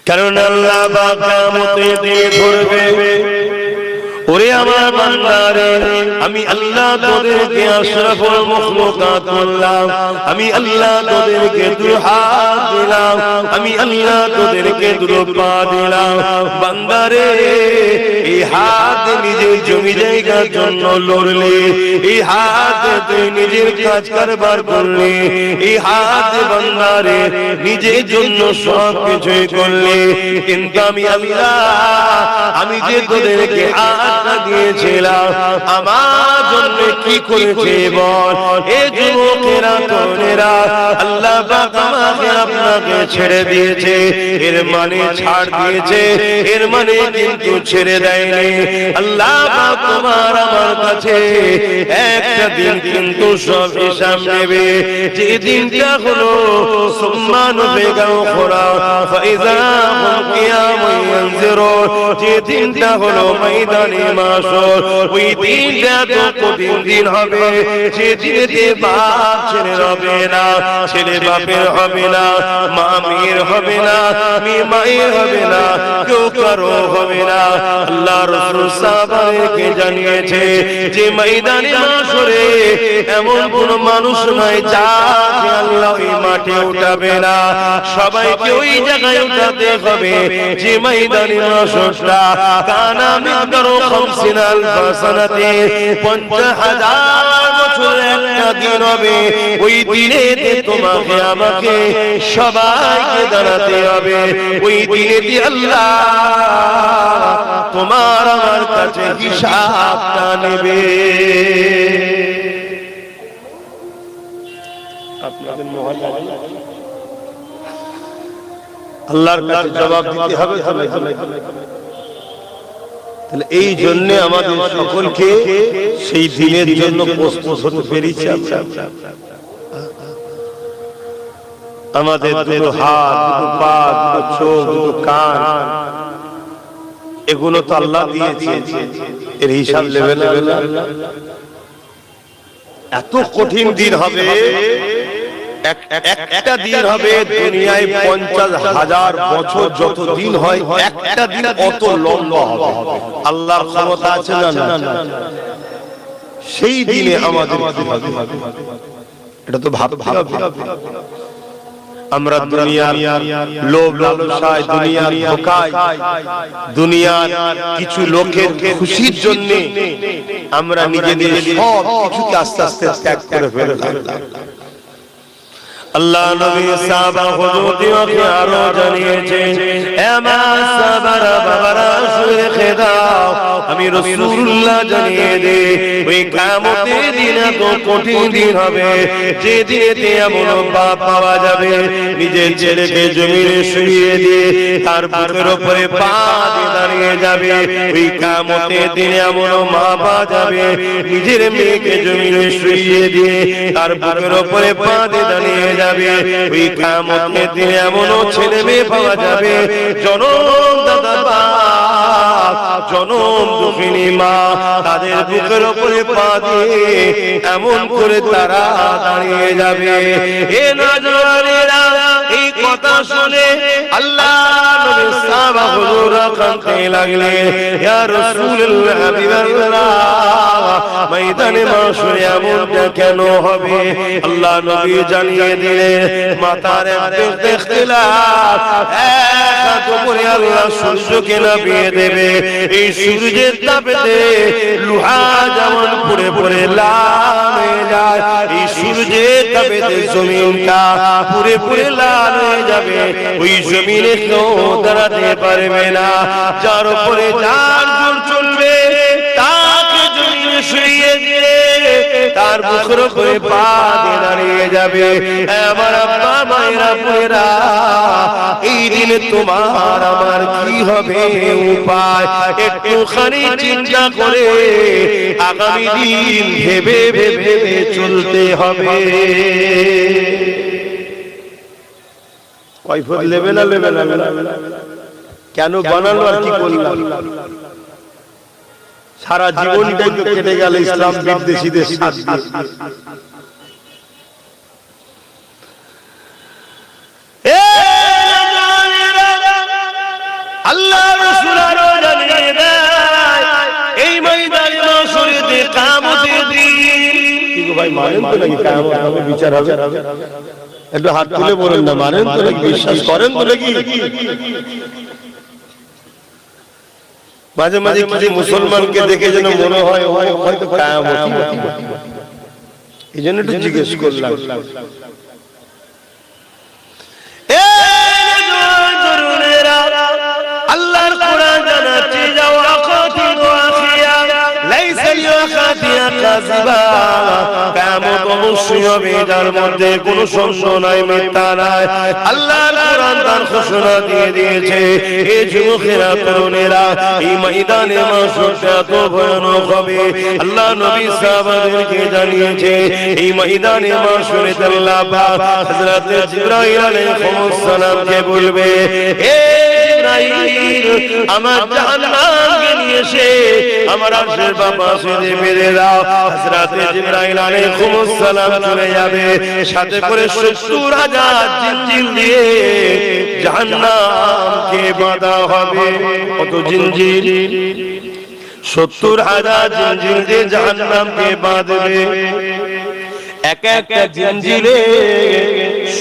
কারণ আল্লাহ পাক কিয়ামতে দিয়ে ধরবে, ওরে আমার বান্দারে, আমি আল্লাহ তোদেরকে আশরাফুল মাখলুকাত করলাম, আমি আল্লাহ তোদেরকে দুই হাত দিলাম, আমি আল্লাহ তোদেরকে দুই পা দিলাম। বান্দারে, এই হাত নিজের জমি জায়গার জন্য লড়লে, এই হাত তুই নিজের কাজ কারবার করলে, এই হাত বান্দারে নিজের জন্য সব কিছুই করলে, কিন্তু আমি আল্লাহ, আমি যে তোদেরকে দিয়েছিলাম আমার জন্য কি করেছে বল। এ যুবকেরা তরুণেরা, আল্লাহ পাক আমাকে আপনাকে ছেড়ে দিয়েছে, এর মানে ছাড় দিয়েছে, এর মানে কিন্তু ছেড়ে দেয়নি। আল্লাহ পাক তোমার আমার কাছে একটা দিন কিন্তু সব হিসাব নেবে, যে দিনটা হলো সুম্মান বেগাও খোরা ফাইজা হুম কিয়ামুন ইয়ানজিরুন, যে দিনটা হলো ময়দানে মাশর, ওই দিনটা তো কঠিন দিন হবে, যে দিনে বাপ ছেলে হবে না, ছেলে বাপের হবে না, মা মেয়ের হবে না, মেয়ে মায়ের হবে না, কেউ কারো হবে না। আল্লাহ রাসূল সাহাবাদেরকে জানিয়েছে যে ময়দানে মাশরে এমন কোন মানুষ নয় যাকে আল্লাহ ওই মাঠে উঠাবে না, সবাইকে ওই জায়গায় উঠাতে হবে যে ময়দানে মাশরটা কানা মিকদারু 50 আলফ সানাতে, 50,000 বছর একটা দিন হবে। ওই দিনে তোমাকে আমাকে সবাইকে দাঁড়াতে হবে, ওই দিনে আল্লাহ তোমার আমার কাছে হিসাবটা নেবে। আপনাদের আল্লাহর কাছে জবাব দিতে হবে। তাহলে এই জন্য আমাদের সকলকে সেই দিনের জন্য প্রস্তুত হতে পেরেছি। আমাদের দুটো হাত, দুটো পা, দুটো চোখ, দুটো কান, এগুলো তো আল্লাহ দিয়েছে, এর হিসাব নেবে না। এত কঠিন দিন হবে, একটা দিন হবে দুনিয়ায় 50,000 বছর যত দিন হয়, একটা দিন অত লম্বা হবে। আল্লাহর ক্ষমতা আছে না? সেই দিনে আমাদের এটা তো ভাবতে হবে। আমরা দুনিয়ার লোভ লালসায়, দুনিয়ার ধোঁকায়, দুনিয়ার কিছু লোকের খুশির জন্য আমরা নিজেদের সব কিছুকে আস্তে আস্তে ত্যাগ করে ফেললাম। আল্লাহ নবী সাহাবা হুজুরকে আরো জানিয়েছেন, এমা সাবারা বাবারা শুয়ে খেদাও, আমি রাসূলুল্লাহ জানিয়ে দে, ওই কিয়ামতের দিন তো কঠিন দিন হবে, যে দিনে এমন বাপ পাওয়া যাবে নিজের ছেলেকে জমিনে শুইয়ে দিয়ে তার বুকের উপরে পা দিয়ে দাঁড়িয়ে যাবে। ওই কিয়ামতের দিনে এমন মা পাওয়া যাবে নিজের মেয়েকে জমিনে শুইয়ে দিয়ে তার বুকের উপরে পা দিয়ে দাঁড়িয়ে যাবে। ওই কিয়ামতের দিনে এমন ছেলে মেয়ে পাওয়া যাবে জনম দাদা বাপ, জনম দুঃখিনী মা, তাদের বুকের উপরে পা দিয়ে এমন করে তারা দাঁড়িয়ে যাবে। এ নজরেরা এই কথা শুনে আল্লাহ নবী সাহাবা হুজুররা কাঁদতে লাগলেন, ইয়া রাসূলুল্লাহ হাবিবাল্লাহ, ময়দানে মাশরে এমনটা কেন হবে? আল্লাহ নবী জানিয়ে দিলেন, মাতার একটা ইখতিলাফ, এক উপরে আল্লাহ সূর্যকে নামিয়ে দেবে, এই সূর্যের তাপেতে লোহা যেমন পুড়ে পুড়ে লাল হয়ে যায়, এই সূর্যের তাপেতে জমিনটা পুড়ে পুড়ে লাল হয়ে যাবে, ওই জমিনে কেউ দাঁড়াতে পারবে না, যার উপরে যার জোর চলবে তাকে জমিনে শুইয়ে দিয়ে তার বুকের উপরে পা দিয়ে দাঁড়িয়ে যাবে। আমার আব্বা মায়েরা বোনেরা, এই দিনে তোমার আমার কি হবে উপায়? একটুখানি চিন্তা করে আগামী দিন ভেবে ভেবে চলতে হবে। কয়ফত লেবে না লেবে না, কেন বানালো আর কি করলাম? সারা জীবনটাই তো কেটে গেল ইসলাম বিদ্বেষীদের সাথে। মানেন তো নাকি কিয়ামত হবে, বিচার হবে? একটু হাত তুলে বলুন না, মানেন তো নাকি, বিশ্বাস করেন তো নাকি? মাঝে মাঝে কিছু মুসলমানকে দেখে যেন মনে হয় হয়তো কিয়ামত, এই জন্য একটু জিজ্ঞেস করলাম। আল্লাহর কোরআন জানাচ্ছে যাও আখাতিু আখিয়া লাইসা লিআখাতিয়া কাযিবা, কিয়ামত অবশ্যই হবে যার মধ্যে কোনো সন্দেহ নাই, মিথ্যা নাই। আল্লাহর কোরআন তার ঘোষণা দিয়ে দিয়েছে, এই যুবকেরা তরুণেরা এই ময়দানে মাশরুতে এত ভয়ানক হবে। আল্লাহ নবী সাহাবাদেরকে জানিয়েছে এই ময়দানে মাশরুতে আল্লাহ পাক হযরত জিবরাইল আলাইহিস সালামকে বলবে, হে জিবরাইল আমার জাহান্নামকে নিয়ে এসে আমার আরশের পাশে বেঁধে দাও। হযরত জিবরাইল আলাইহিস সালাম চলে যাবে, সাথে করে ৭০,০০০ জিনজিল দিয়ে জাহান্নামকে বাঁধা হবে। কত জিনজিল? ৭০,০০০ জিনজিল দিয়ে জাহান্নামকে বাঁধবে। এক একটা জিনজিলে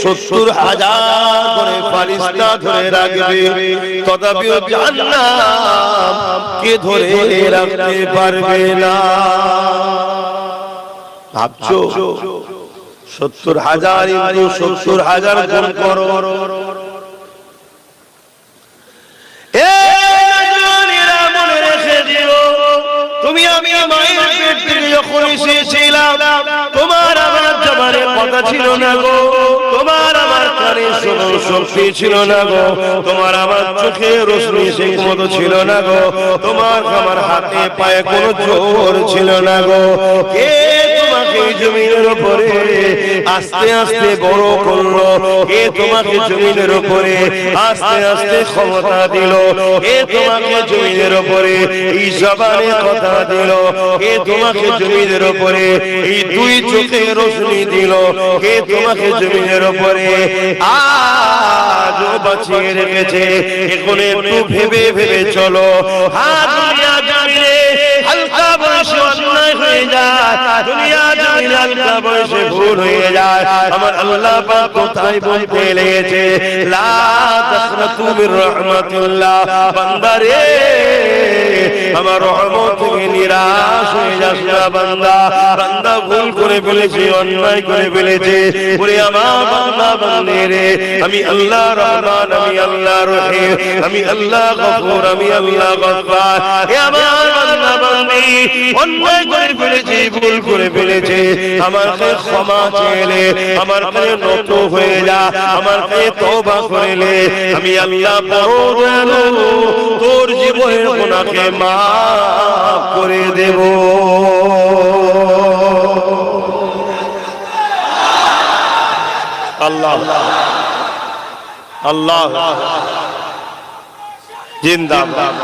৭০,০০০ করে ফারিস্তা ধরে রাখবে, তথাপিও জাহান্নামকে ধরে রাখতে পারবে না। ভাবছো ৭০,০০০ ইনটু ৭০,০০০ গুণ করো। তুমি আমি মায়ের পেট থেকে যখন এসেছিলাম, তোমার আমার জবানে কথা ছিল না গো, তোমার আমার কানে শোনার শক্তি ছিল না গো, তোমার আমার চোখে রোশনি সেই মতো ছিল না গো, তোমার আমার হাতে পায়ে কোনো জোর ছিল না গো। কে তোমাকে জমিনের উপরে আস্তে আস্তে বড় করলো? কে তোমাকে জমিনের উপরে আস্তে আস্তে ক্ষমতা দিল? কে তোমাকে জমিনের উপরে এই জবানে কথা দিল? কে তোমাকে জমিনের উপরে এই দুই চোখে রোশনি দিল? কে তোমাকে জমিনের উপরে আজও বাঁচিয়ে রেখেছে? এখন একটু ভেবে ভেবে চলো। দুনিয়া জমিনে হালকা বয়সে অন্যায় হয়ে যায়, দুনিয়া জমিনে হালকা বয়সে ভুল হয়ে যায়, আমার আল্লাহ পাক কোথায় বলতে লেগেছে, লা তাকনাতু মির রাহমাতিল্লাহ, বান্দারে আমার রহমত থেকে নিরাশ হয়ে যাস না বান্দা। বান্দা ভুল করে ফেলেছে, অন্যায় করে ফেলেছে, বলে আমার বান্দা বান্দিরে আমি আল্লাহ রহমান, আমি আল্লাহ রহিম, আমি আল্লাহ গফুর, আমি আল্লাহ গফফার। হে আমার বান্দা বান্দি, অন্যায় করে ফেলেছে, ভুল করে ফেলেছে, আমার কাছে ক্ষমা চেয়ে, আমার কাছে নত হয়ে যা, আমার কাছে তওবা করলে আমি আল্লাহ বড় দয়ালু, তোর জীবনের গুনাহকে মাফ করে দেব। আল্লাহ আল্লাহ জিন্দাবাদ।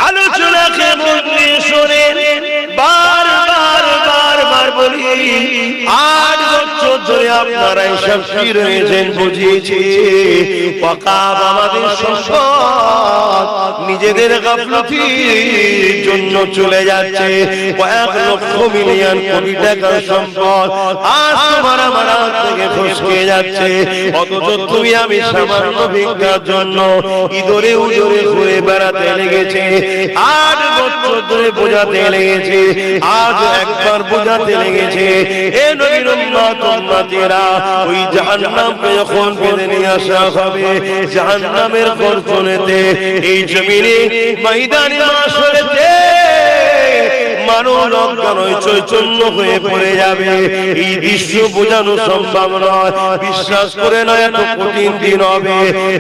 আলোচনাকে মনে শুনে বারবার বলি, ৮ বছর ধরে আপনারা এসব কি রয়েছেন বুঝিয়েছি। ওয়াকাব আমাদের সম্পদ নিজেদের গাফলতির জন্য চলে যাচ্ছে, কয়েক লক্ষ মিলিয়ন কোটি টাকার সম্পদ আজ তোমার আমার হাত থেকে ফসকে যাচ্ছে। অথচ তুমি আমি সামান্য ভিক্ষার জন্য ইদরে উদরে ঘুরে বেড়াতে লেগেছে, ৮ বছর ধরে বোঝাতে লেগেছে, আজ একবার বোঝাতে লেগেছে। এ নবীর উম্মত উম্মতেরা, ওই জাহান্নামকে যখন বেঁধে নিয়ে আসা হবে, জাহান্নামের গর্জনেতে এই জমিনে ময়দানে মাশরেতে মানব অজ্ঞান চৈতন্য হয়ে পড়ে যাবে। এই দৃশ্য বোঝানো সম্ভব নয়, বিশ্বাস করে নয়, এত কঠিন দিন হবে।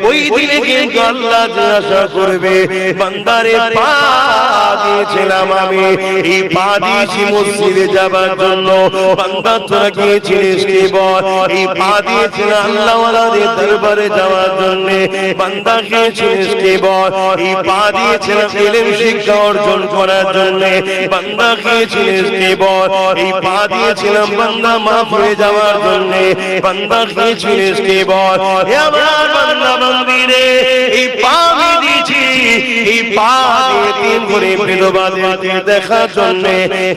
ওই দিনে কিন্তু আল্লাহ জিজ্ঞাসা করবে, বান্দারে পা দিয়েছিলাম আমি, এই পা দিয়েছি মসজিদে যাবার জন্য, বান্দা তোরা গিয়েছিলিস কি বল? এই পা দিয়েছিলাম আল্লাহওয়ালাদের দরবারে যাওয়ার জন্য, বান্দা গিয়েছিলিস কি বল? এই পা দিয়েছিলাম ইলম শিক্ষা অর্জন করার জন্য, বান্দা বান্দা খেয়েছিলেন কেবল এই পা দিয়েছিলাম বান্দা মাফ হয়ে যাওয়ার জন্য, বান্দা খেয়েছিলেন কেবল হে আমার বান্দা বান্দিরে এই পা দিয়েছি, এই পা দিয়ে তিন করে বিধবাদেরকে দেখার জন্য,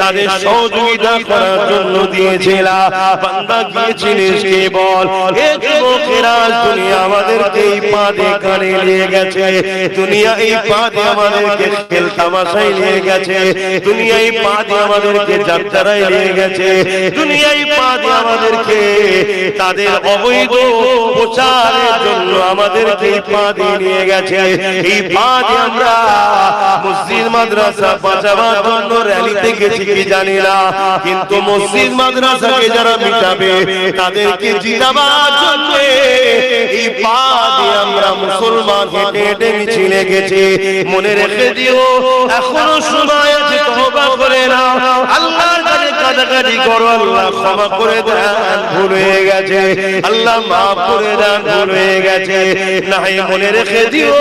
তাদের সহযোগিতা করার জন্য দিয়েছিলাম। বান্দা গিয়েছিলেন কেবল হে যুবকেরা, দুনিয়া আমাদেরকে এই পা দিয়ে কানে নিয়ে গেছে, দুনিয়া এই পা দিয়ে আমাদেরকে খেল তামাশায় নিয়ে গেছে, দুনিয়া এই পা দিয়ে আমাদেরকে যাত্রায় নিয়ে গেছে, দুনিয়া এই পা দিয়ে আমাদেরকে তাদের অবৈধ প্রচারের জন্য আমাদেরকে এই পা দিয়ে নিয়ে গেছে। এই পা দিয়ে আমরা মসজিদ মাদ্রাসা বাঁচাবার জন্য র্যালিতে গেছি কি জানি না, কিন্তু মসজিদ মাদ্রাসাকে যারা মিটাবে তাদেরকে জিতাবার জন্য এই পা দিয়ে আমরা মুসলমান হেঁটে হেঁটে মিছিলে গেছি। মনে রেখে দিও এখনো সময় আছে, তওবা করে নাও, আল্লাহর কাছে কাঁদাকাটি করো, আল্লাহ ক্ষমা করে দেন, ভুল হয়ে গেছে, আল্লাহ মাফ করে দেন, ভুল হয়ে গেছে। নাই মনে রেখে দিও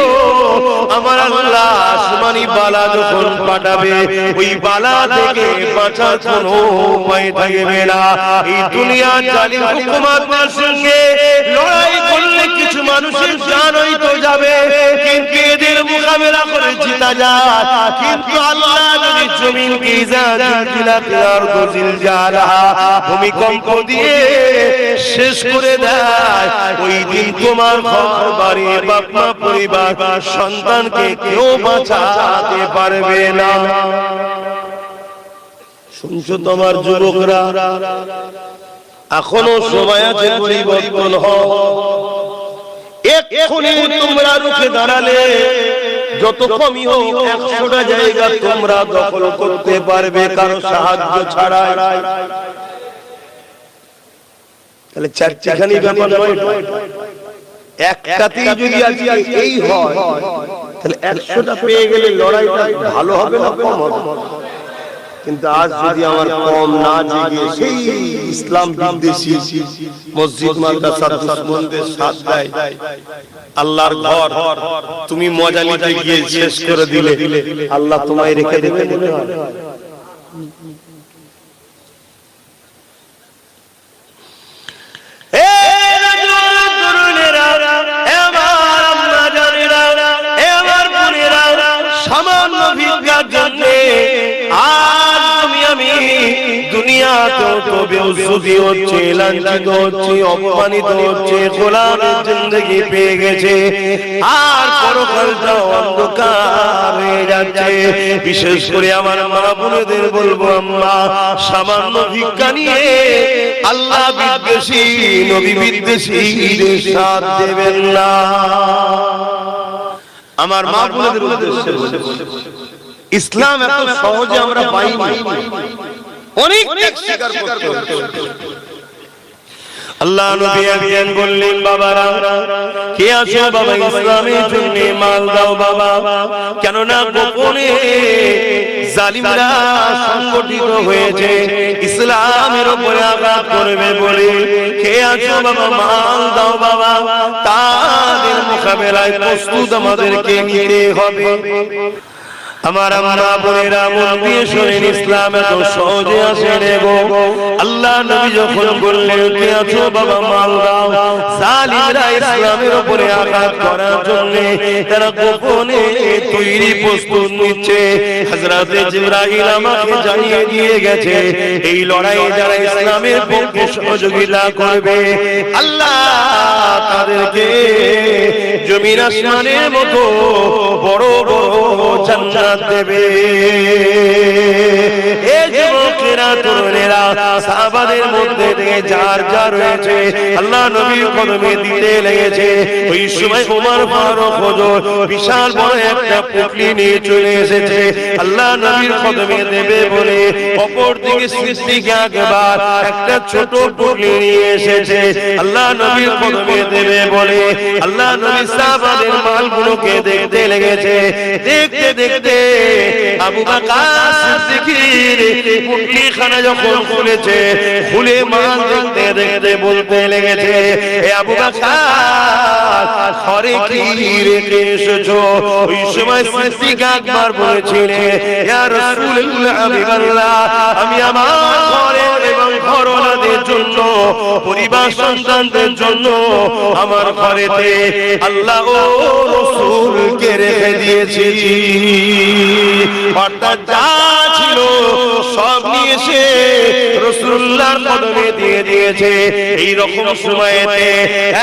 আমার আল্লাহ আসমানি বালা যখন পাঠাবে ওই বালা থেকে বাঁচার কোনো উপায় থাকবে না। এই দুনিয়ার জালিম হুকুমাতের সঙ্গে লড়াই করলে কিছু মানুষের জান হয়তো যাবে, কিন্তু এদের মোকাবেলা করে জিতা যায়। কিন্তু আল্লাহ যদি জমিনকে ভূমিকম্প দিয়ে শেষ করে দেয়, ওই দিন তোমার ঘর বাড়ি বাপ মা পরিবার সন্তানকে কেউ বাঁচাতে পারবে না। শুনছো তোমার যুবকরা, এখনো সময় আছে পরিবর্তন হও। এক্ষুনি তোমরা রুখে দাঁড়ালে যত কমই হোক 100টা জায়গা তোমরা দখল করতে পারবে কারো সাহায্য ছাড়া। তাহলে চারটিখানি ব্যাপার নয়, একটাতেই যদি আজকে এই হয় তাহলে 100টা পেয়ে গেলে লড়াইটা ভালো হবে না কম হবে? কিন্তু আজ যদি আমার কম না জেগে সেই ইসলাম বিদ্বেষী মসজিদ মাদ্রাসা দুশমনদের সাথ দেয়, আল্লাহর ঘর তুমি মজা নিতে গিয়ে শেষ করে দিলে, আল্লাহ তোমায় রেখে দেবে মনে হয়? সামান্য ভিক্ষার জন্য আজ তুমি আমি দুনিয়াতেও তো বেউসুফি হচ্ছে, লাঞ্ছিত হচ্ছে, অপমানিত হচ্ছে, গোলামের জিন্দেগি পেয়ে গেছে, আর পরকালটাও অন্ধকার হয়ে যাচ্ছে। বিশেষ করে আমার মা বোনেদের বলবো, আম্মা সামান্য ভিক্ষা নিয়ে আল্লাহ বিদ্বেষী নবী বিদ্বেষীদের সাথ দেবেন না। আমার মা বোনেদের উদ্দেশ্যে ইসলাম এত সহজে আমরা পাইনি, অনেক স্বীকার করতে হচ্ছে। আল্লাহ নবী একদিন বললেন, বাবারা কে আছো বাবা ইসলামের জন্য মাল দাও বাবা, কেননা গোপনে জালিমরা সংগঠিত হয়েছে ইসলামের উপরে আঘাত করবে বলে। কে আছো বাবা মাল দাও বাবা, তাদের মোকাবেলায় প্রস্তুত আমাদেরকে নিতে হবে। আমার আমরা বোনেরা মন দিয়ে শোনেন, ইসলাম এত সহজে আসে রে গো। আল্লাহ নবী যখন বললেন কে আছো বাবা মাল দাও, জালিমরা ইসলামের উপরে আঘাত করার জন্য তারা গোপনে তৈরি প্রস্তুত নিচ্ছে। হযরতে জিবরাইল আমাকে জানিয়ে দিয়ে গেছে এই লড়াইয়ে যারা ইসলামের পক্ষে সহযোগিতা করবে আল্লাহ তাদেরকে জমিন আসমানের মতো বড় বড় জান্নাত দেবে। এই যুবকেরা তরুণেরা সাহাবাদের মধ্যে থেকে যার যার রয়েছে আল্লাহ নবীর কদমে দিতে লেগেছে। ওই সময় ওমর ফারুক হুজুর বিশাল বড় একটা পুটলি নিয়ে চলে এসেছে আল্লাহ নবীর কদমে দেবে বলে। অপর দিকে সিদ্দিক আকবার একটা ছোট পুটলি নিয়ে এসেছে আল্লাহ নবীর কদমে দেবে বলে। আল্লাহ নবী সাহাবাদের মালগুলোকে দেখতে লেগেছে। দেখতে দেখতে আবু বকর সিদ্দিকের পুটলিখানা যখন খুলেছে, খুলে মাল দেখতে দেখতে বলতে লেগেছে, হে আবু বকর ঘরে কি রেখে এসেছো? ওই সময় সিদ্দিক আকবর বলেছিলেন, ইয়া রাসূলুল্লাহ হাবিবাল্লাহ, আমি আমার ঘরে এবং ঘরওয়ালাদের জন্য, পরিবার সন্তানদের জন্য আমার ঘরেতে আল্লাহ ও রাসূলকে রেখে দিয়েছি। অর্থাৎ যা ছিল সব নিয়ে এসে রাসূলুল্লাহর কদমে দিয়ে দিয়েছে। এই রকম সময়েতে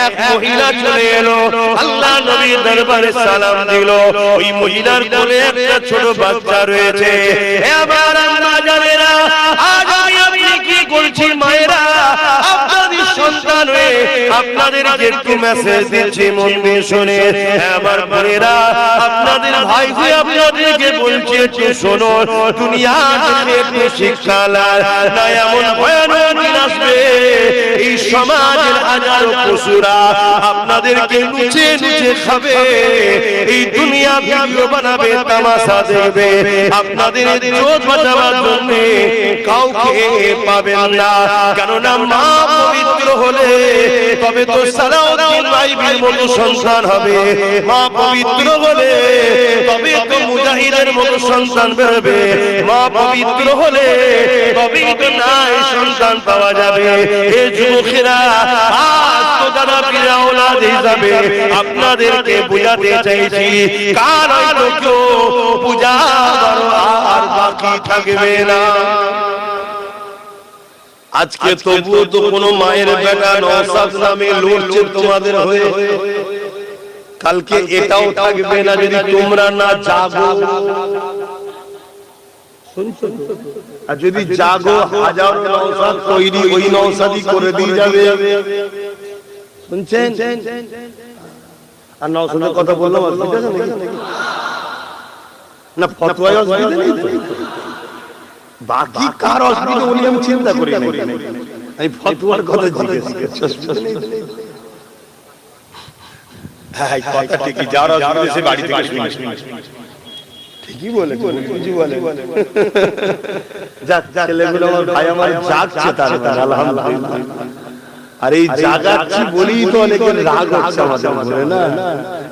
এক মহিলা চলে এলো, আল্লাহ নবীর দরবারে সালাম দিল। ওই মহিলার কোলে একটা ছোট বাচ্চা রয়েছে। এবার আম্মা জানেরা, আজ আমি কি করছি মায়েরা, আপনাদের সন্তান হয়ে আপনাদেরকে একটু মেসেজ দিচ্ছি, মন দিয়ে শুনে। আমার বোনেরা, আপনাদের ভাই যে আপনাদেরকে বলছে একটু শোনো, দুনিয়া থেকে একটু শিক্ষা লাও, না এমন ভয়ানক দিন আসবে এই সমাজের হাজারো পশুরা আপনাদেরকে নুচে নুচে খাবে, এই দুনিয়া ভিডিও বানাবে, তামাশা দেখবে, আপনাদের ইজ্জত বাঁচাবার জন্য কাউকে পাবেন না। কেননা মা পবিত্র হলে তবে তো সালাউদ্দিন আইবির মতো সন্তান হবে, মা পবিত্র হলে তবে তো মুজাহিদের মতো সন্তান বেরোবে, মা পবিত্র হলে তবেই তো নাই সন্তান পাওয়া যাবে। এই যুবকেরা, আজ তো যারা পীরা ওলাদ হিসাবে আপনাদেরকে বুঝাতে চাইছি, কার হয়তো কেউ পূজা আর বাকি থাকবে না। আজকে তবুও তো কোনো মায়ের বেটা নওশাদ নামে লড়ছে তোমাদের হয়ে, কালকে এটাও থাকবে না যদি তোমরা না জাগো। আর যদি জাগো, হাজারো নওশাদ তৈরি ওই নওশাদই করে দিয়ে যাবে। শুনছেন? আর নওশাদের কথা বললাম না, ফতোয়ায় অসুবিধা নেই, বাকি কার অসুবিধা বলে আমি চিন্তা করি না, আমি ফতোয়ার কথা জিজ্ঞেস করছি। হ্যাঁ, কথা ঠিকই, যার অসুবিধা সে বাড়ি থেকে শুনে ঠিকই বলে, বুঝি বলে। যাক, ছেলেগুলো আমার ভাই আমার জাগছে, তার আলহামদুলিল্লাহ। আর এই জাগাচ্ছি বলেই তো অনেকের রাগ হচ্ছে আমাদের উপরে না,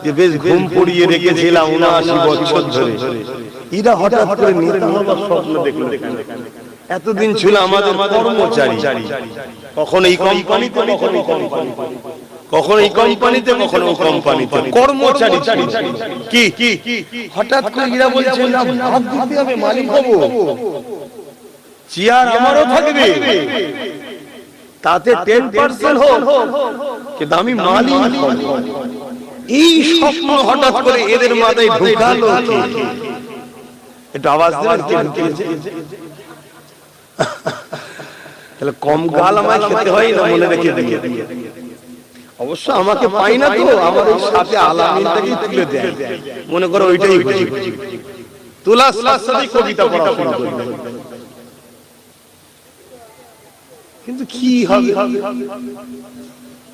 যে বেশ ঘুম পড়িয়ে রেখেছিলাম ৭৯ বছর ধরে, এরা হঠাৎ করে নেতা হবার স্বপ্ন দেখলো। এতদিন ছিল আমাদের কর্মচারী, কখনো এই কোম্পানিতে, কখনো এই কোম্পানিতে, কখনো এই কোম্পানিতে, কখনো ওই কোম্পানিতে কর্মচারী কি হঠাৎ করে এরা বলছে না, ভাগ দিতে হবে, মালিক হবো, চেয়ার আমারও থাকবে, তাতে 10% হোক, কিন্তু আমি মালিক হব। এই স্বপ্ন হঠাৎ করে এদের মাথায় ঢুকালো কি? একটু আওয়াজ দেন কে ঢুকিয়েছে? তাহলে কম গাল আমায় খেতে হয় না, মনে রেখে দিয়ে। অবশ্য আমাকে পাই না তো, আমার সাথে আলামিনটাকে তুলে দেয়, মনে করো ওইটাই বুঝি, তুলার সাথে কবিতা পড়া শুরু করি। কিন্তু কি হবে,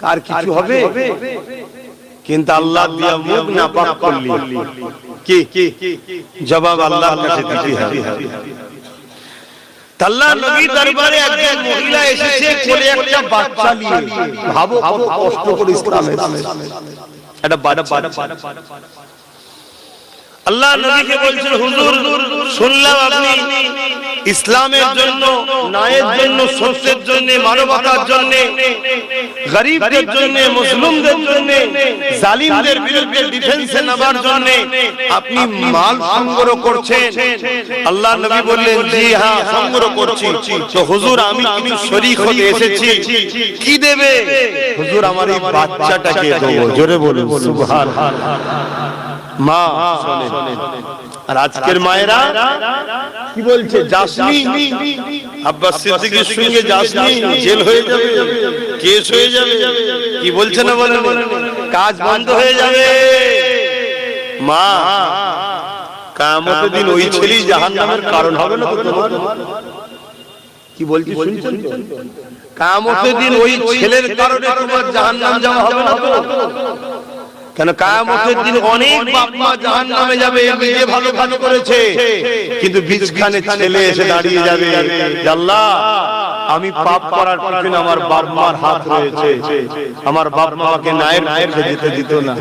কার কিছু হবে? কিন্তু আল্লাহ দিয়া মুখ না পাক করলি কি জবাব আল্লাহর কাছে দিতে হবে। আল্লাহ নবী দরবারে একজন মহিলা এসেছে, কোলে একটা বাচ্চা নিয়ে। ভাবো কত কষ্ট করে ইসলামে একটা বাচ্চা। আল্লাহ নবীকে বলছেন, হুজুর শুনলাম আপনি ইসলামের জন্য, ন্যায়ের জন্য, সত্যের জন্য, মানবতার জন্য, গরিবদের জন্য, মুসলিমদের জন্য, জালিমদের বিরুদ্ধে ডিফেন্সে নামার জন্য আপনি মাল সংগ্রহ করছেন। আল্লাহ নবী বললেন, জি হ্যাঁ সংগ্রহ করছি। তো হুজুর আমি কিছু শরীক হতে এসেছি, কি দেবে? হুজুর আমার এই বাচ্চাটাকে দেবো। জোরে বলুন সুবহানাল্লাহ। মা শোনেন, আর আজকের মায়েরা কি বলছে? জাসমি, আব্বাস সিদ্দিকীর সঙ্গে জাসমি জেল হয়ে যাবে, কেস হয়ে যাবে, কি বলছে না বলেন, কাজ বন্ধ হয়ে যাবে। মা, কিয়ামতের দিন ওই ছেলেই জাহান্নামের কারণ হবে না তো তোমার? কি বলছি শুনছেন? কিয়ামতের দিন ওই ছেলের কারণে তোমার জাহান্নাম যাওয়া হবে না তো? কেন কিয়ামতের দিন অনেক বাপ মা জাহান্নামে যাবে, নিজে ভালো কাজ করেছে, কিন্তু বীজখানে ছেলে এসে দাঁড়িয়ে যাবে, আল্লাহ আমি পাপ করার পিছনে আমার বাপ মার হাত রয়েছে, আমার বাপ মাকে ন্যায়ের পথে যেতে দিত না,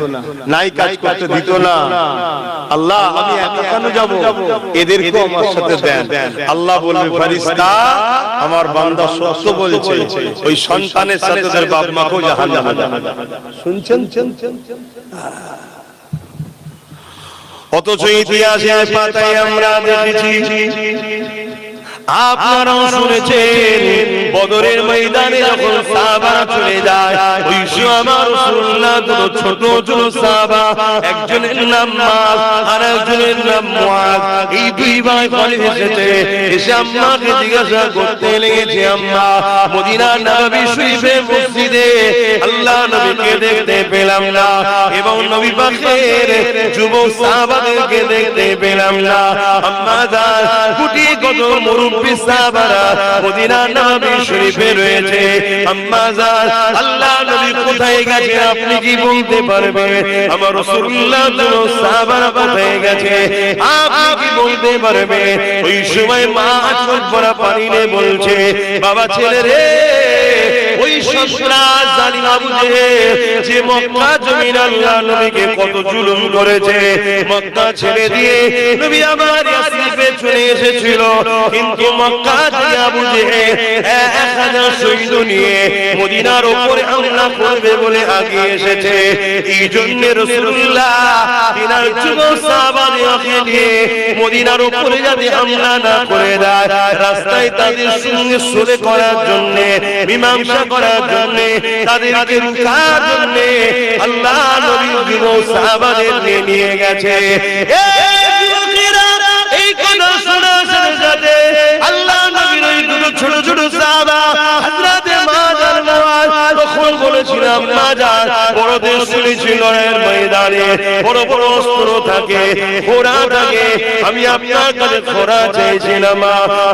ন্যায় কাজ করতে দিত না, আল্লাহ আমি একা কেন যাব, এদেরকে আমার সাথে দেন। আল্লাহ বলবে ফেরেশতা আমার বান্দা সত্য বলছে, ওই সন্তানের সাথে তার বাপ মাকেও জাহান্নামে যাবে। শুনছেন? অথচ ইতিহাসের পাতায় আমরা দেখেছি, আপনারাও শুনেছেন, বদরের ময়দানে যখন সাহাবারা চলে যায়, ওই সময় আমার রাসূলুল্লাহ ছোট ছোট সাহাবা, একজনের নাম মাস আর একজনের নাম মুআজ, এই দুই ভাই ফলে এসেছে, এসে আম্মাকে জিজ্ঞাসা করতে লেগেছে, আম্মা মদিনার নবী শরীফে মসজিদে আল্লাহ নবীকে দেখতে পেলাম না, এবং নবী পাকের যুবক সাহাবাদেরকে দেখতে পেলাম না, আম্মা জান কোটি কত মুরব্বি সাহাবারা মদিনার নবী শরীফে রয়েছে, আম্মা জান আল্লাহ নবী কোথায় গেছে আপনি কি বলতে পারবেন? আমার রাসূলুল্লাহ সাহাবারা কোথায় গেছে আপনি কি বলতে পারবেন? ওই সময় মা চোখ ভরা পানি নিয়ে বলছে, বাবা ছেলে রে, ওই সন্ত্রাস জালিম আবু জেহেল যে মক্কা জমিন আল্লাহ নবীকে কত জুলুম করেছে, মক্কা ছেড়ে দিয়ে নবী আমার ইয়াসরিবে চলে এসেছিল, কিন্তু মক্কা থেকে আবু জেহেল 1000 সৈন্য নিয়ে মদিনার উপরে হামলা করবে বলে আগে এসেছে, এই জন্য রাসূলুল্লাহ তিনার যুবক সাহাবাদেরকে নিয়ে মদিনার উপরে যাতে হামলা না করে দেয়, রাস্তায় তাদের সঙ্গে সুরে করার জন্য, মীমাংসা করার জন্য, তাদেরকে রুখার জন্য আল্লাহ নবী যুবক সাহাবাদের নিয়ে গেছে। এই কথা শোনার সাথে সাথে আল্লাহ নবীর ওই দুটো ছোট ছোট সাহাবা হযরতে মাআজ আর মুআজ তখন বলেছিলাম, মাজার বড়দের শুনেছিল এর ময়দানে বড় বড় অস্ত্র থাকে, ঘোড়া থাকে, আমি আপনার কাছে ঘোড়া চাইছিলাম,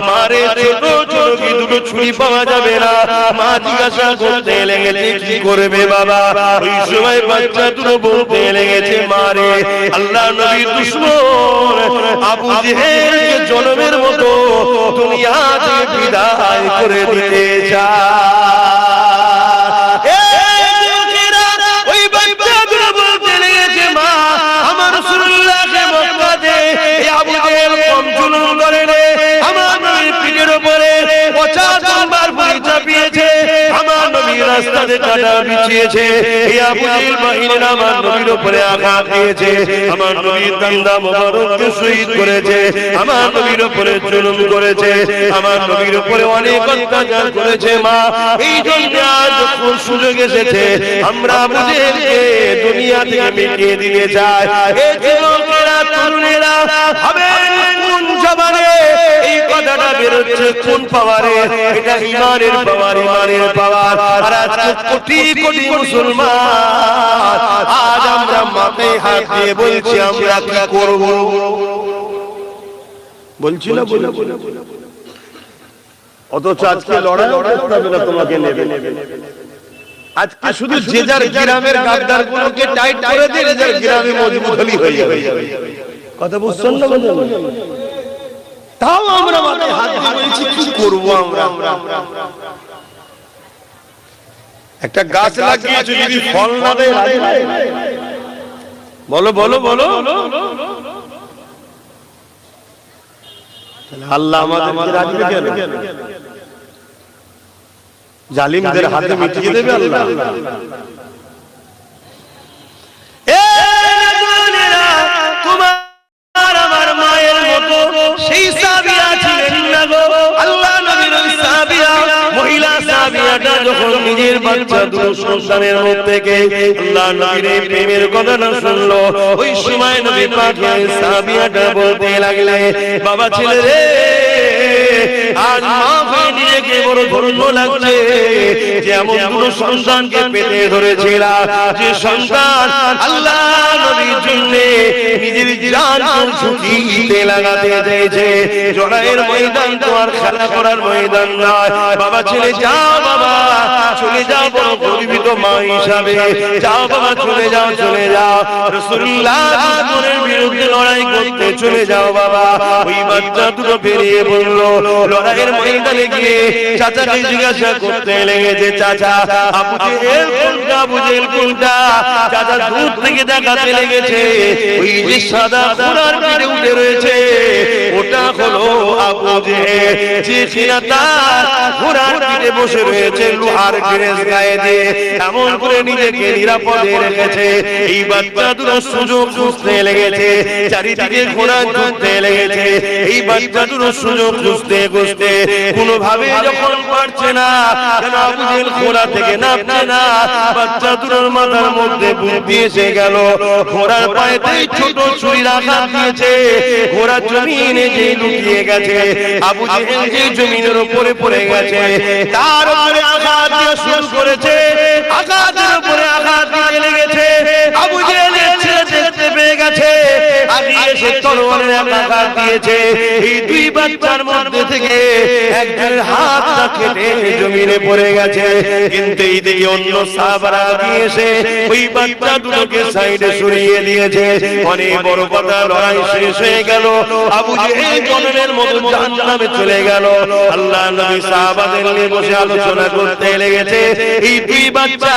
মারে ছোট ছোট কি দুটো ছুরি পাওয়া যাবে না? মা জিজ্ঞাসা করতে লেগেছে কি করবে বাবা? ওই সময় বাচ্চা দুটো বলতে লেগেছে, মারে আল্লাহ নবীর দুশমন আবু জেহেলকে জনমের মতো দুনিয়া থেকে বিদায় করে দিতে চায়। ওই বাচ্চা দুটো বলতে লেগেছে, মা আমার রাসূলুল্লাহকে মক্কাতে আবু জেহেল কম জুলুম করে রে, আমার নবীর পিঠের উপরে 50 বার বই চাপিয়েছে, আমার নবীর রাস্তাতে কাটা বিছিয়েছে, এই আবু জেহেল বাহিনীর আমার নবীর উপরে আঘাত দিয়েছে, আমার নবীর দান্দা মোবারককে শহীদ করেছে, আমার নবীর উপরে জুলুম করেছে, আমার নবীর উপরে অনেক অত্যাচার করেছে, মা এই জন্য আজ যখন সুযোগ এসেছে আমরা আবু জেহেলকে দুনিয়া থেকে মিটিয়ে দিয়ে যাই। এই যুবকেরা তরুণেরা হবে কোন জবানে এই কথাটা বেরোচ্ছে, কোন পাওয়ারে? এটা ঈমানের পাওয়ার, ঈমানের পাওয়ার। আর আজকে কোটি কোটি মুসলমান আজ আমরা মাথায় হাত দিয়ে বলছি আমরা কি করব? বলছি না বলে, অথচ আজকে লড়াই প্রস্তাবনা তোমাকে নেবে। আজকে শুধু যে যার গ্রামের গাদ্দার গুলোকে টাইট করে দিয়ে যে যার গ্রামে মজবুত হয়ে যাবে। কথা বুঝছেন না? তাও আমরা মাথায় হাত দিয়ে বলছি কি করব আমরা? একটা গাছ লাগিয়েছি যদি ফল না দেয়, বলো বলো বলো, আল্লাহ আমাদের রাখবে কেন? জালিমদের হাতে মিটিয়ে দেবে আল্লাহ। তোমার আমার মায়ের মতো সেই সাহাবীরা ছিলেন না গো, আল্লাহ নবীর ওই সাহাবীরা, মহিলা সাহাবীটা যখন নিজের বাচ্চা দুটো সন্তানের মুখ থেকে আল্লাহ নবীর এই প্রেমের কথাটা শুনলো, ওই সময় নবী পাক সাহাবীটা বলতে লাগলে, বাবা ছেলে রে, আজ মা হয়ে নিজেকে বড় ধন্য লাগছে যে এমন দুটো সন্তানকে পেটে ধরেছিল, যে সন্তান আল্লাহ নবীর জন্য নিজের জান ঝুঁকিতে লাগাতে চেয়েছে। জড়াইয়ের ময়দান তো আর খেলা করার ময়দান নয়। বাবা ছেলে যাও, বাবা চলে যাও, বড় গর্বিত মা হিসাবে, যাও বাবা চলে যাও চলে যাও, রাসূলুল্লাহ দুজনের বিরুদ্ধে লড়াই করতে চলে যাও বাবা। ওই বাচ্চা দুটো বেরিয়ে বলল, লড়াইয়ের ময়দানে গিয়ে চাচাকে জিজ্ঞাসা করতে লেগেছে, চাচা আবু জেহেল কোনটা, আবু জেহেল কোনটা? চাচা দূর থেকে দেখাতে লেগেছে, ওই যে সাদা ঘোড়ার পিঠে উঠে রয়েছে ওটা হলো আবু জেহেল, যে কিনা তার ঘোড়ার পিঠে বসে রয়েছে লোহার গ্রেস গায়ে দিয়ে, এমন করে নিজেকে নিরাপদে রেখেছে। এই বাচ্চা দুটো সুযোগ খুঁজতে লেগেছে, চারিদিকে ঘোড়া খুঁজতে লেগেছে। এই বাচ্চা দুটো সুযোগ খুঁজতে খুঁজতে কোনোভাবে যখন পারছে না, কেন আবু জেহেল ঘোড়া থেকে নামছে না, বাচ্চা দুটোর মাথার মধ্যে বুদ্ধি এসে গেল। ঘোড়ার পায়েতেই ছোট ছুরির আঘাত দিয়েছে, ঘোড়া জমিনে যে লুটিয়ে গেছে, আবু জেহেল যে জমিনের উপরে পড়ে গেছে, তার উপরে আঘাত দিয়ে শুরু করেছে, আঘাতের উপরে আঘাত দিতে লেগেছে। আবু জেহেলের ছেলে দেখতে পেয়ে গেছে, আগে এসে তরবারের আঘাত দিয়েছে। এই দুই বাচ্চার মধ্যে থেকে একজনের হাতটা কেটে জমিনে পড়ে গেছে। কিন্তু এইদিকে অন্য সাহাবারা দিয়ে এসে ওই বাচ্চা দুটোকে সাইডে সরিয়ে দিয়েছে। অনেক বড় কথা, লড়াই শেষ হয়ে গেল, আবু জেহেল জনমের মতো জাহান্নামে চলে গেল। আল্লাহ নবী সাহাবাদের নিয়ে বসে আলোচনা করতে লেগেছে। এই দুই বাচ্চা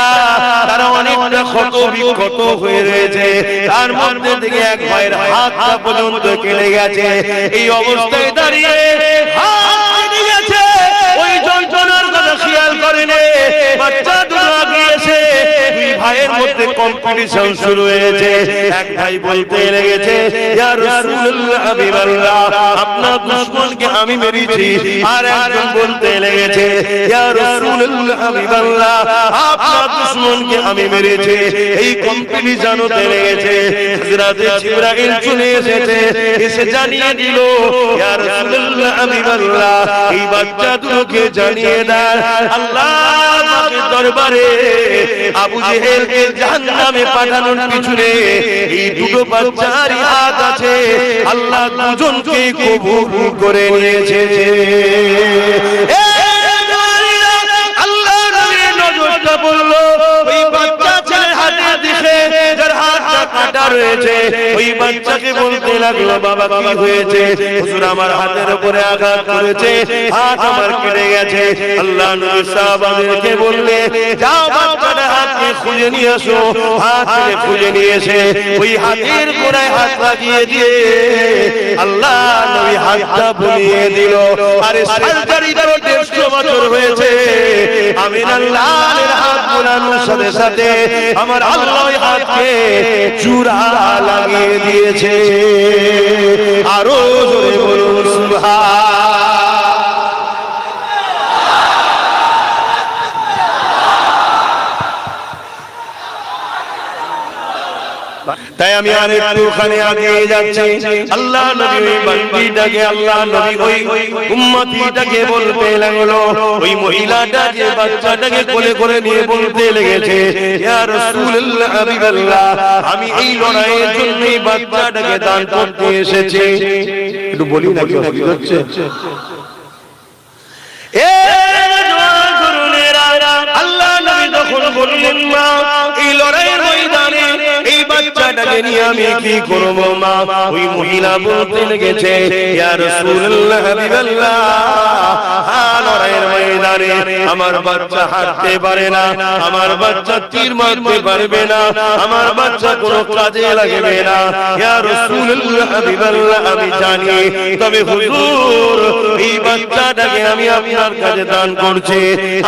তারা অনেকটা ক্ষত বিক্ষত হয়ে রয়েছে, তার মধ্যে থেকে এক ভাইয়ের হাতটা পর্যন্ত কেটে গেছে। এই অবস্থায় দাঁড়িয়ে হাত কেটে গেছে, ওই যন্ত্রণার কথা খেয়াল করেনি। বাচ্চা দুটো আগিয়ে এসে দুই ভাইয়ের মধ্যে কম্পিটিশন শুরু হয়েছে। এক ভাই বলতে লেগেছে, ইয়া রাসূলুল্লাহ হাবিবাল্লাহ, আপনার দুশমনকে আমি মেরেছি। আর একজন বলতে লেগেছে, ইয়া রাসূলুল্লাহ হাবিবাল্লাহ, আপনার দুশমনকে আমি মেরেছি। এই কম্পিটিশন হতে লেগেছে। হযরত জিবরাইল চলে এসেছে, এসে জানিয়ে দিল, ইয়া রাসূলুল্লাহ হাবিবাল্লাহ, এই বাচ্চা দুটোকে জানিয়ে দেন আল্লাহর পাকের দরবারে আবু জেহেলকে জাহান্নামে পাঠানোর পিছনে এই দুটো বাচ্চার হাত আছে, আল্লাহ দুজনকে কবুল করে নিয়েছে। আল্লাহ নবীর নজরটা বলল ওই বাচ্চা ছেলের হাতের দিকে, যার হাতটা কাটা রয়েছে। ওই বাচ্চাকে বলতে লাগলো, বাবা কি হয়েছে? হুজুর আমার হাতের উপরে আঘাত করেছে, হাত আমার কেটে গেছে। আল্লাহ নবী সাহাবাদেরকে বললে, যাও বাচ্চাটা হাতকে খুঁজে নিয়ে আসো। হাতকে খুঁজে নিয়ে এসে ওই হাতের গোড়ায় হাত লাগিয়ে দিয়ে আল্লাহ নবী হাতটা বুলিয়ে দিল। আরে সার্জারি তো 150 বছর হয়েছে, আমি আল্লাহর হাত বুলানোর সাথে সাথে আমার আল্লাহ হাতকে চূড়া লাগিয়ে দিয়েছে। আরো জোরে বলুন সুবহান। তাই আমি আর একটুখানি আগে যাচ্ছি। আল্লাহ নবী ওই বান্দিটাকে, আল্লাহ নবী ওই উম্মতিটাকে বলতে লাগলো, ওই মহিলাটা যে বাচ্চাটাকে কোলে করে নিয়ে বলতে লেগেছে, ইয়া রাসূলুল্লাহ হাবিবাল্লাহ, আমি এই লড়াইয়ের জন্য এই বাচ্চাটাকে দান করতে এসেছি। একটু বলি না, কি হচ্ছে? আল্লাহ নবী তখন বললেন, মা এই লড়াইয়ের ময়দানে এই বাচ্চাটাকে নিয়ে আমি কি করব মা? ওই মহিলা বলতে লেগেছে, ইয়া রাসূলুল্লাহ হাবিবাল্লাহ, লড়াইয়ের ময়দানে আমার বাচ্চা হাঁটতে পারে না, আমার বাচ্চা তীর মারতে পারবে না, আমার বাচ্চা কোনো কাজে লাগবে না। ইয়া রাসূলুল্লাহ হাবিবাল্লাহ, আমি জানি, তবে হুজুর এই বাচ্চাটাকে আমি আপনার কাছে দান করছি।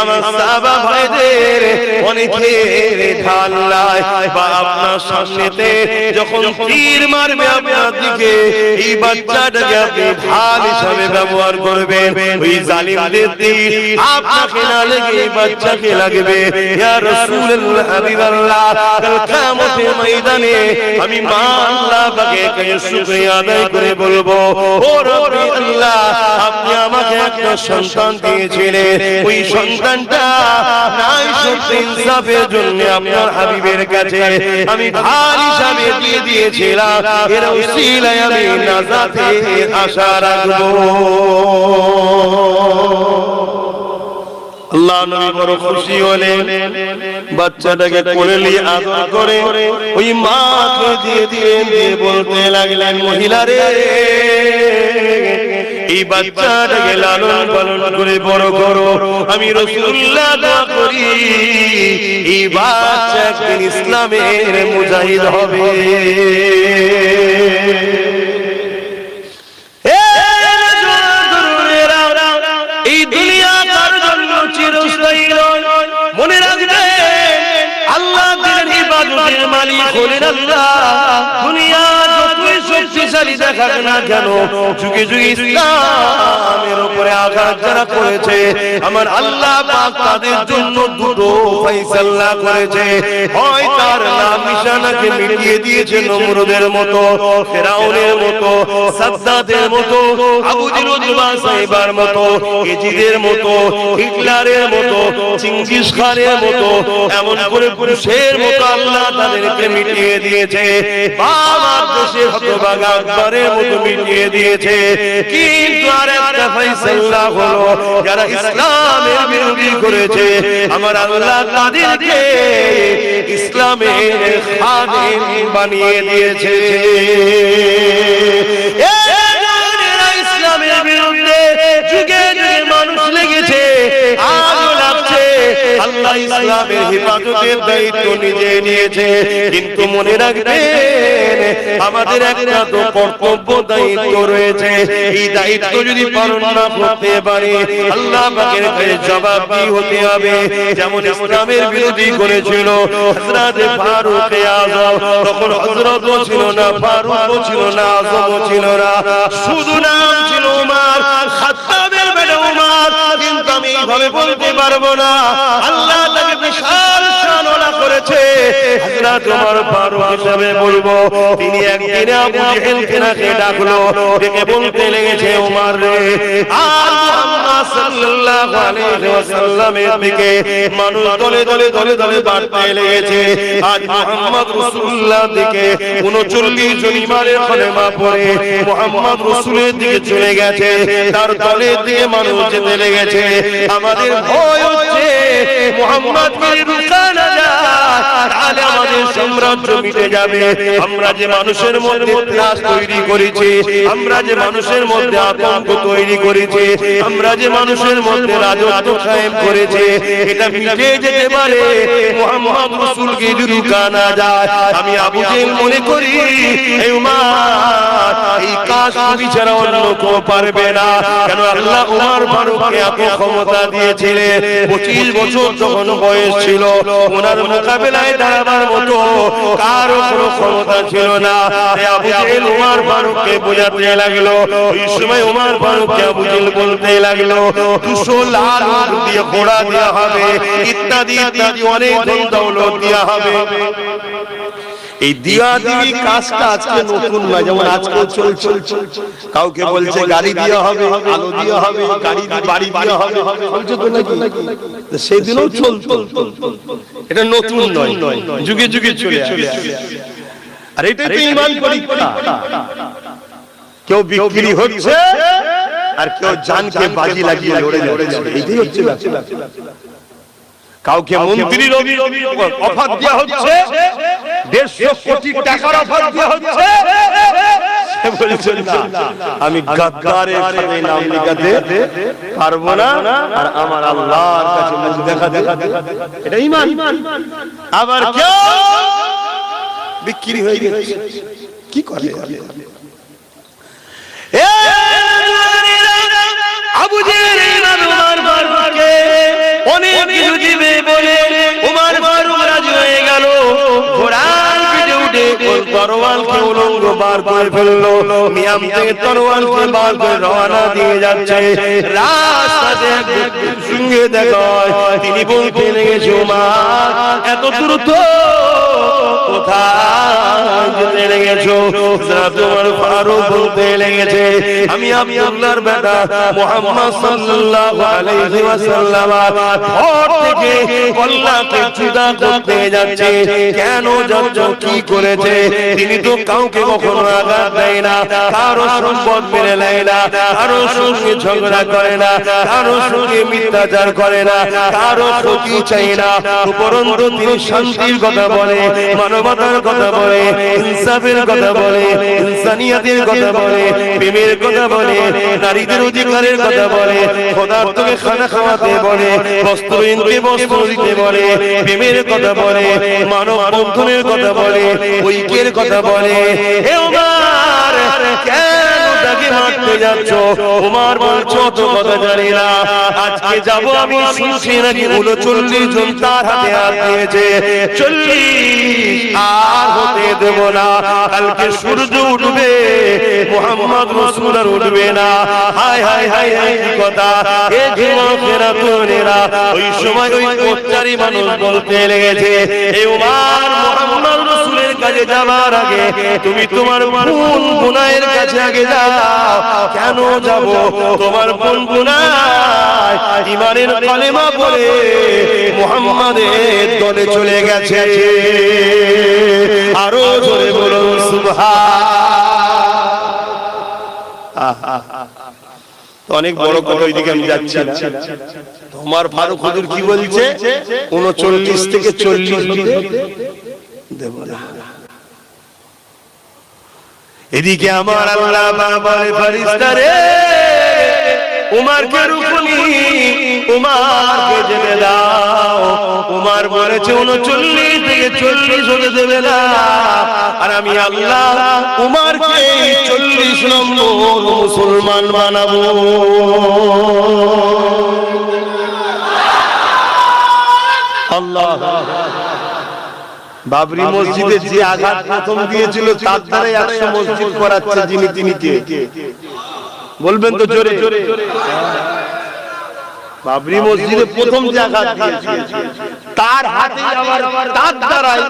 আমার সাহাবা ভাইদের অনেকের ঢালাই বা আপনার সামনেতে যখন তীর মারবে আপনার দিকে, এই বাচ্চাটাকে আপনি ঢাল হিসাবে ব্যবহার করবেন। ওই জালিমদের তীর আপনাকে না লেগে এই বাচ্চাকে লাগবে। ইয়া রাসূলুল্লাহ হাবিবাল্লাহ, কাল কিয়ামতের ময়দানে আমি মা আল্লাহ পাকে শুকরিয়া আদায় করে বলবো, ও রব্বি আল্লাহ, আপনি আমাকে একটা সন্তান দিয়েছিলেন, ওই সন্তানটা নাই সত্যি ইনসাফের জন্য আপনার হাবিবের কাছে আমি ঢাল হিসাবে দিয়ে দিয়েছিলাম, এর উসিলায় আমি নাজাতের আশা রাখবো। আল্লাহ নবী বড় খুশি হলেন, বাচ্চাটাকে কোলে নিয়ে আদর করে ওই মাকে দিয়ে দিলেন, দিয়ে বলতে লাগলেন, মহিলা রে, এই বাচ্চাটাকে লালন পালন করে বড় করো। আমি রাসূলুল্লাহ দোয়া করি এই বাচ্চা একদিন ইসলামের মুজাহিদ হবে। এই দুনিয়া কার জন্য চিরস্থায়ী নয়, মনে রাখবেন আল্লাহ দিনের ইবাদতের মালিক হলেন আল্লাহ। দুনিয়া যতই শক্তিশালী দেখাক না কেন, যুগে যুগে ইসলামের উপরে আঘাত যারা করেছে, আমার আল্লাহ পাক তাদের জন্য দুটো ফয়সালা করেছে। হয় তার নাম নিশানাকে মিটিয়ে দিয়েছে নমরুদের মতো, ফিরাউনের মতো, সাদ্দাতের মতো, আবু জেহেল সাহেবার মতো, ইজিদের মতো, হিটলারের মতো, চিঙ্গিস খানের মতো, এমন করে পুরুষের মতো আল্লাহ তাদেরকে মিটিয়ে দিয়েছে। বাবার দেশে হতভাগা আকবরের মতো মিটিয়ে দিয়েছে। কিন্তু আরেকটা ফয়সালা হলো, যারা ইসলামের বিরোধী করেছে, আমার আল্লাহ তাদেরকে ইসলামের খাদেম বানিয়ে দিয়েছে। ইসলামের বিরুদ্ধে যুগে যুগে মানুষ লেগেছে, আজও লাগছে। আল্লাহ ইসলামের হেফাজতের দায়িত্ব নিজে নিয়েছে। কিন্তু মনে রাখবেন আমাদের একটা তো কর্তব্য দায়িত্ব রয়েছে। এই দায়িত্ব যদি পালন না করতে পারি, আল্লাহ পাকের কাছে জবাবদিহি হতে হবে। যেমন ইসলামের বিরোধী করেছিল হযরত ফারুক আযম, তখন হযরতও ছিল না, ফারুকও ছিল না, আযমও ছিল না, শুধু নাম ছিল উমর, খাত্তাবের বেটা উমর। কিন্তু আমি এইভাবে বলতে পারবো না, আল্লাহ তাকে বিশাল শানওয়ালা করেছে। হযরত ওমর ফারুক হিসেবে বলবো, তিনি একদিন আবু জেহেলকে নাকি ডাকলো, ডেকে বলতে লেগেছে, ওমর রে, আর মুহাম্মদ সাল্লাল্লাহু আলাইহি ওয়াসাল্লামের দিকে মানুষ দলে দলে দলে দলে বাড়তে লেগেছে। আজ মুহাম্মদ রাসূলুল্লাহ দিকে 39 জন ইমানের কলেমা পড়ে মুহাম্মদ রাসূলের দিকে চলে গেছে, তার দলের দিকে মানুষ যেতে লেগেছে। আমাদের ভয় হচ্ছে মুহাম্মদকে রুখা না যায়, তাহলে আমাদের সাম্রাজ্য মিটে যাবে। আমরা যে মানুষের মধ্যে ত্রাস তৈরি করেছি, আমরা যে মানুষের মধ্যে আতঙ্ক তৈরি করেছি, আমরা যে মানুষের মধ্যে রাজত্ব কায়েম করেছি, এটা মিটে যেতে পারে মুহাম্মদ রাসূলকে যদি রুখা না যায়। আমি আবু জেহেল মনে করি এই উমর এই কাজ বিছাড়া অন্য কেউ পারবে না। কেন আল্লাহ উমর ফারুককে এত ক্ষমতা দিয়েছিলেন। 25 বছর যখন বয়স ছিল, ওনার মোকাবেলায় দাঁড়াবার মতো কারো কোনো ক্ষমতা ছিল না। আবু জেহেল উমর ফারুককে বোঝাতে লাগলো। ওই সময় উমর ফারুককে আবু জেহেল বলতে লাগলো, 200 লাল উট দিয়ে ঘোড়া দেওয়া হবে, ইত্যাদি ইত্যাদি অনেক ধন দৌলত দেওয়া হবে। এই দিয়া দিবি কাজটা আজকে নতুন নয়, যেমন আজকে চলছে। কাউকে বলছে গাড়ি দেওয়া হবে, আলো দেওয়া হবে, গাড়ি বাড়ি দেওয়া হবে, বলছে তো নাকি? সেদিনও চলতো, এটা নতুন নয়, যুগে যুগে চলে আসে। আর এটাই তো ঈমান পরীক্ষা। কেউ বিক্রি হচ্ছে আর কেউ জানকে বাজি লাগিয়ে লড়ে যাচ্ছে, এইটাই হচ্ছে ব্যাপার। কাউকে মন্ত্রীর অফার দেওয়া হচ্ছে, 150 কোটি টাকার অফার দেওয়া হচ্ছে, সে বলছে না, আমি গাদ্দারের সাথে নাম লিখাতে পারবো না, আর আমার আল্লাহর কাছে মুখ দেখাতে। এটা ঈমান। আবার কেউ বিক্রি হয়ে গেছে, কি করে? আবু জেহেল উমর ফারুককে অনেক কিছু দিবে বলে উমর ফারুক রাজি হয়ে গেল। ঘোড়ার পিঠে উঠে তরোয়ালকে উলঙ্গ বার করে ফেললো। মিয়াম থেকে তরোয়ালকে বার করে রওনা দিয়ে যাচ্ছে। রাস্তাতে সঙ্গে দেখা হয়, তিনি বলতে লেগেছে, উমর এত দ্রুত কোথায় যেতে লেগেছো? তোমার ফারুক বলতে লেগেছে, আমি আব্দুল্লাহর বেটা মুহাম্মদ সাল্লাল্লাহু আলাইহি ওয়াসাল্লাম ঘর থেকে কল্লাকে জুদা করতে যাচ্ছে। কেন যাচ্ছ, কি করেছে? তিনি তো কাউকে কখনো আঘাত দেয় না, কারো সম্পদ মেরে নেয় না, কারো সঙ্গে ঝগড়া করে না, কারো সঙ্গে মিথ্যাচার করে না, কারো ক্ষতি চাই না। উপরন্তু তিনি শান্তির কথা বলে, মানবতার কথা বলে, ইনসাফের কথা বলে, ইনসানিয়াতের কথা বলে, প্রেমের কথা বলে, নারীদের অধিকারের কথা বলে, খোদার্থকে খানা খাওয়াতে বলে, বস্ত্রহীনকে বস্ত্র দিতে বলে, প্রেমের কথা বলে, মানব বন্ধনের কথা বলে, ঐক্যের কথা বলে। হে ওমর, কেন তাকে মারতে যাচ্ছ? ওমর বলছো তো কথা জানি না, আজকে যাব আমি শুনছি নাকি 39 জন তার হাতে হাত দিয়েছে, 40 আর হতে দেব না। কালকে সূর্য উঠবে, মুহাম্মদ রাসূল আর উঠবে না। হায় হায় হায় হায়, কি কথা! এ ঘুমাফেরা তোনেরা ওই সময় ওই কোচ্চারি মানুষ বলতে লেগেছে, এ ওমর, মুহাম্মদ রাসূলের কাছে যাবার আগে তুমি তোমার বোন গুনাহের কাছে আগে যাও। কেন যাব? তোমার বোন গুনাহ ঈমানের কালেমা বলে মুহাম্মাদের দলে চলে গেছে। আরো জোরে বলুন সুবহান। অনেক বড় কথা, ওইদিকে আমি যাচ্ছি না। তোমার ফারুক হুজুর কি বলছে? 39 থেকে 40 দেব না। এদিকে আমার আল্লাহ বলে, ফেরেশতা রে, উমরকে রুকুনি, উমরকে যেতে দাও। উমর বলেছে 39 থেকে 40 হতে দেবে না, আর আমি আল্লাহ উমরকে 40 নম্বর মুসলমান বানাবো। আল্লাহ, বাবরি মসজিদে যে আঘাত প্রথম দিয়েছিল তার দ্বারাই 100 মসজিদ করাচ্ছে যিনি, তিনি কে? বলবেন তো জোরে জোরে। বাবরি মসজিদে প্রথম যে আঘাত দিয়েছিল তার হাতে, আমার তার দ্বারাই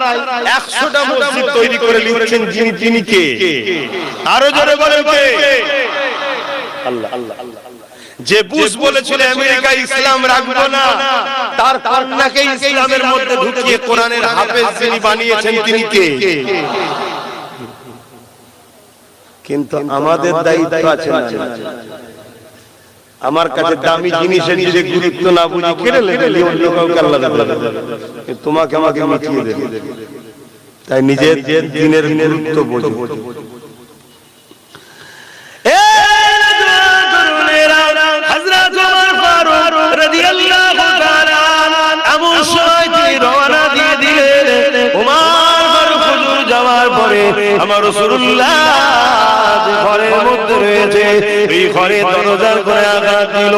100টা মসজিদ তৈরি করে নিচ্ছেন যিনি, তিনি কে? আরো জোরে বলেন কে? আল্লাহ আল্লাহ আল্লাহ। যে বুশ বলেছিল আমেরিকা ইসলাম রাখবো না, তার কন্যাকে ইসলামের মধ্যে ঢুকিয়ে কোরআনের হাফেজ যিনি বানিয়েছেন তিনি কে? কিন্তু আমাদের দায়িত্ব আছে না, আমার কাছে দামি জিনিসের যদি গুরুত্ব না বুঝি কেড়ে লেগে অন্য কাউকে আল্লাহ দেবে, তোমাকে আমাকে মিটিয়ে দেবে। তাই নিজের দিনের গুরুত্ব বোঝো। হযরত ওমর ফারুক রাদিয়াল্লাহু তাআলা এমন সময় তিনি রওনা দিয়ে দিলেন। ওমর ফারুক হুজুর যাওয়ার পরে আমার রাসূলুল্লাহ যে ঘরের মধ্যে রয়েছে, এই ঘরে দরজার করে আঘাত দিল।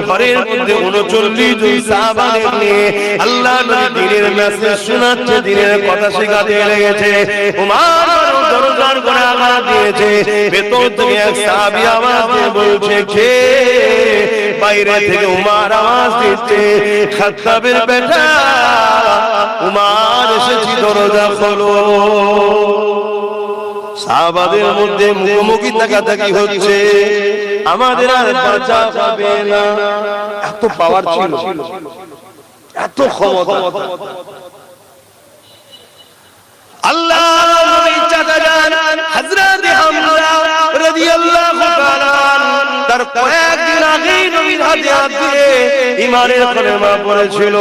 ঘরের মধ্যে 39 জন সাহাবাকে নিয়ে আল্লাহ নবী দিনের মেসেজ শোনাচ্ছে, দিনের কথা শেখাতে লেগেছে। ওমর দরজার করে আঘাত দিয়েছে, ভেতর থেকে এক সাহাবী আওয়াজ দিয়ে বলছে, কে? বাইরে থেকে উমর আওয়াজ দিচ্ছে, খাত্তাবের বেটা উমর এসেছি, দরজা খোলো। সাহাবাদের মধ্যে মুখোমুখি তাকাতাকি হচ্ছে, আমাদের আর বাঁচা যাবে না। এত পাওয়ার ছিল, এত ক্ষমতা। আল্লাহ নবী চাচা যান হযরত হামজা রাদিয়াল্লাহু তাআলা তার কয়েকদিন আগে নবীর হাতে হাত দিয়ে ঈমানের কালেমা পড়েছিল।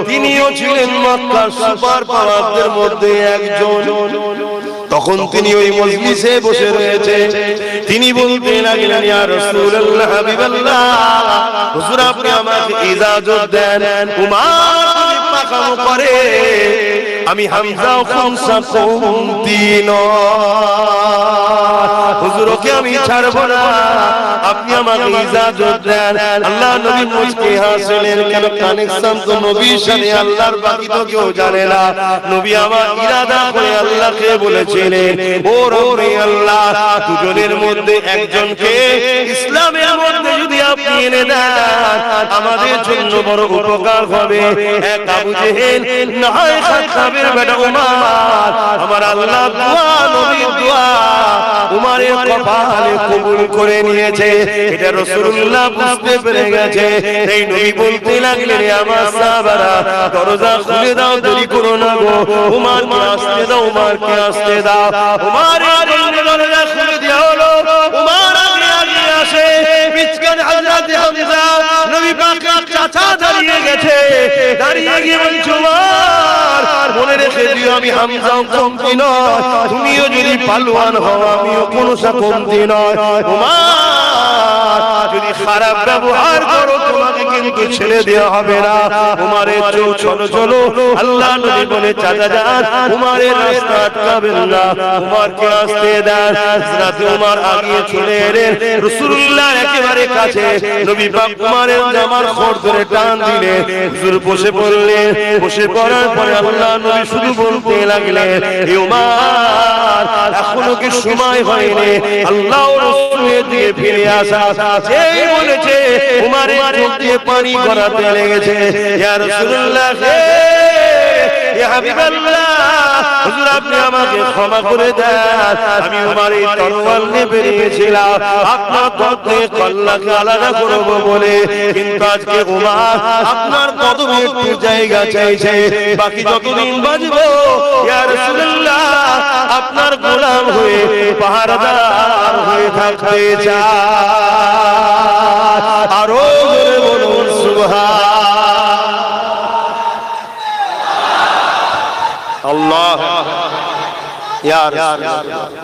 তিনিও ছিলেন মক্কার সুপার পাওয়ারদের মধ্যে একজন। তখন তিনি ওই মজলিসে বসে রয়েছে, তিনি বলতে লাগলেন, ইয়া রাসূলুল্লাহ, হাবিবাল্লাহ, হুজুর আপনি আমাকে ইজাজত দেন, উমর যদি পাকাম করে আমি হামজা খুমসা কমতি নয়, হুজুরকে আমি ছাড়বো না, আপনি আমাকে ইজাজত দেন। আল্লাহ নবী মুচকি হাসলেন, কেন কানেকশন তো নবীর সাথে আল্লাহর, বাকি তো কেউ জানে না। নবী আমার ইরাদা করে আল্লাহকে বলেছিলেন, ও রব্বি আল্লাহ, দুজনের মধ্যে একজনকে ইসলামের মধ্যে যদি আপনি এনে দেন আমাদের জন্য বড় উপকার হবে। এক আবু জেহেল নয় খাত্তাবের বেটা উমর, আমার আল্লাহ দোয়া, নবীর দোয়া উমরের কপালে কবুল করে নিয়েছে। এটা রাসূলুল্লাহ বুঝতে পেরে গেছে। এই নবী বলতে লাগলেন, আমার সাহাবারা দরজা খুলে দাও, দেরি করো না গো, উমরকে আসতে দাও, উমরকে আসতে দাও। উমরের জন্য দরজা খুলে দেওয়া হলো। উমর আগে আগে আসে, পিছনে হযরত হামজা নবী পাকের চাচা দাঁড়িয়ে গেছে। দাঁড়িয়ে গিয়ে বলছে, উমর মনে রেখে দিও, আমি হামজা কমতি নয়, তুমিও যদি পালোয়ান হও আমিও কোনো কমতি নয়। উমর যদি খারাপ ব্যবহার করো তোমাকে কিন্তু ছেড়ে দেওয়া হবে না। উমরের চলো চলো, আল্লাহ নবী বলে চাচা যান, উমরের রাস্তা আটকাবেন না, উমরকে আসতে দেন। হযরত উমর আগিয়ে চলে এলেন, রাসূলুল্লাহ একেবারে কাছে। নবী পাক উমরের জামার খড় ধরে টান দিলেন, হুজুর বসে পড়লেন। বসে পড়ার পরে আল্লাহ নবী শুধু বলতে লাগলেন, হে উমর এখনো কি সময় হয়নি আল্লাহর রাসূলের দিকে ফিরে আসা? যেই বলেছে উমরের চোখ দিয়ে পানি গড়াতে লেগেছে। ইয়া রাসূলুল্লাহ, ইয়া হাবিবাল্লাহ, হুজুর আপনি আমাকে ক্ষমা করে দেন, আমি উমরের তরোয়াল নিয়ে বেরিয়েছিলাম আপনার পথে কল্লাকে আলাদা করব বলে, কিন্তু আজকে উমর আপনার কদমে একটু জায়গা চাইছে, বাকি যতদিন বাঁচবো ইয়া রাসূলুল্লাহ আপনার গোলাম হয়ে পাহারাদার হয়ে থাকতে চাই। আরো জোরে বলুন সুবহানাল্লাহ। ইয়া রাসূলুল্লাহ